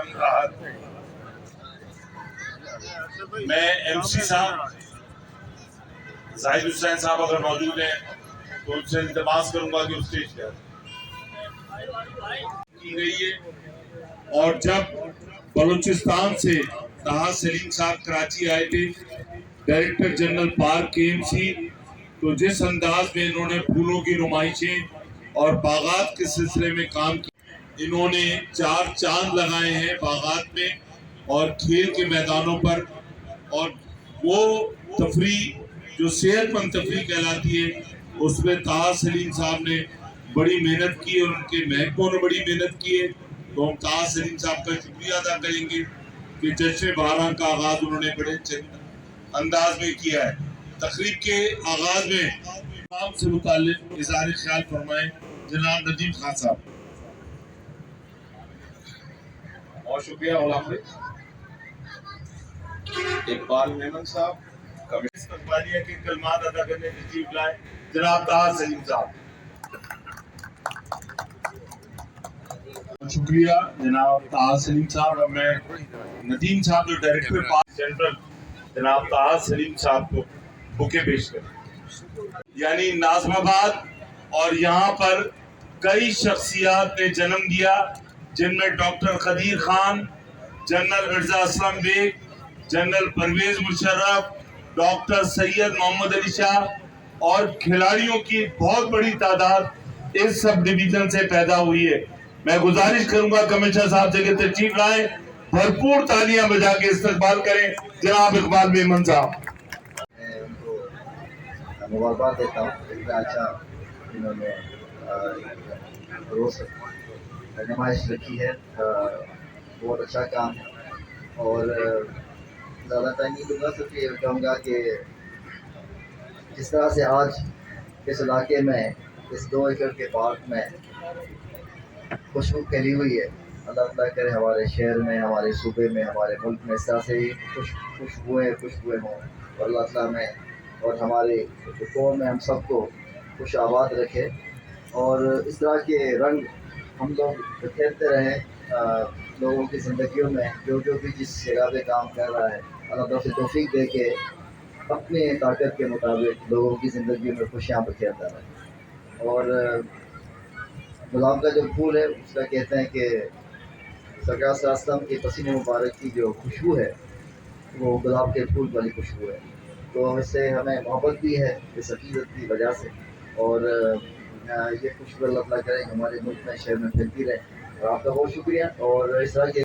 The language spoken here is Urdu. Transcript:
من راحت. میں ایم سی صاحب زاہد حسین صاحب اگر موجود ہیں تو ان سے التماس کروں گا کہ اسٹیج پر کی گئی ہے. اور جب بلوچستان سے طاہر سلیم صاحب کراچی آئے تھے ڈائریکٹر جنرل پارک کے ایم سی، تو جس انداز میں انہوں نے پھولوں کی نمائشیں اور باغات کے سلسلے میں کام کیا، انہوں نے 4 چاند لگائے ہیں باغات میں اور کھیل کے میدانوں پر. اور وہ تفریح جو صحت مند تفریح کہلاتی ہے اس میں طاہر سلیم صاحب نے بڑی محنت کی اور ان کے محکموں نے بڑی محنت کی ہے. تو ہم طاہر سلیم صاحب کا شکریہ ادا کریں گے کہ جشن بارہ کا آغاز انہوں نے بڑے انداز میں کیا ہے. تقریب کے آغاز میں امام سے متعلق اظہار خیال فرمائیں جناب ندیم خان صاحب. بہت شکریہ علامہ اقبال میمن صاحب. استقبالیہ کے کلمات ادا کرنے تشریف لائے جناب طاہر سلیم صاحب. شکریہ جناب طاہر سلیم صاحب. اب میں ندیم صاحب جو ڈائریکٹر پارک سینٹرل جناب طاہر سلیم صاحب کو بکے پیش کریں. یعنی ناظم آباد اور یہاں پر کئی شخصیات نے جنم دیا جن میں doctor Qadeer Khan, general Mirza Aslam Baig, general Pervez Musharraf, doctor Syed Muhammad Ali Shah اور کھلاڑیوں کی بہت بڑی تعداد اس سب ڈویژن سے پیدا ہوئی ہے. میں گزارش کروں گا کمشنر صاحب سے کہ تشریف لائیں، بھرپور تالیاں بجا کے استقبال کریں جناب اقبال میمن صاحب. ان کو مبارکباد دیتا ہوں. اتنا اچھا انہوں نے روز نمائش رکھی ہے، بہت اچھا کام ہے. اور زیادہ ٹائم نہیں دوں گا، صرف یہ کہوں گا کہ جس طرح سے آج اس علاقے میں اس 2 ایکڑ کے پارک میں خوشبو پھیلی ہوئی ہے، اللہ تعالیٰ کرے ہمارے شہر میں، ہمارے صوبے میں، ہمارے ملک میں اس طرح سے ہی خوشبوئیں ہوں. اور اللہ تعالیٰ میں اور ہمارے قوم میں ہم سب کو خوش آباد رکھے اور اس طرح کے رنگ ہم لوگ بکھیرتے رہیں لوگوں کی زندگیوں میں. جو بھی جس جگہ پہ کام کر رہا ہے اللہ تعالیٰ سے توفیق دے کے اپنے طاقت کے مطابق لوگوں کی زندگیوں میں خوشیاں بکھیرتا رہے. اور گلاب کا جو پھول ہے اس کا کہتے ہیں کہ سرکار صلی اللہ علیہ وسلم کے پسینے مبارک کی جو خوشبو ہے وہ گلاب کے پھول والی خوشبو ہے. تو اس سے ہمیں محبت بھی ہے اس عقیدت کی وجہ سے. اور یہ خوشبو اللہ تعالیٰ کرے ہمارے ملک میں شہر میں پھیلتی رہے. اور آپ کا بہت شکریہ. اور اس طرح کے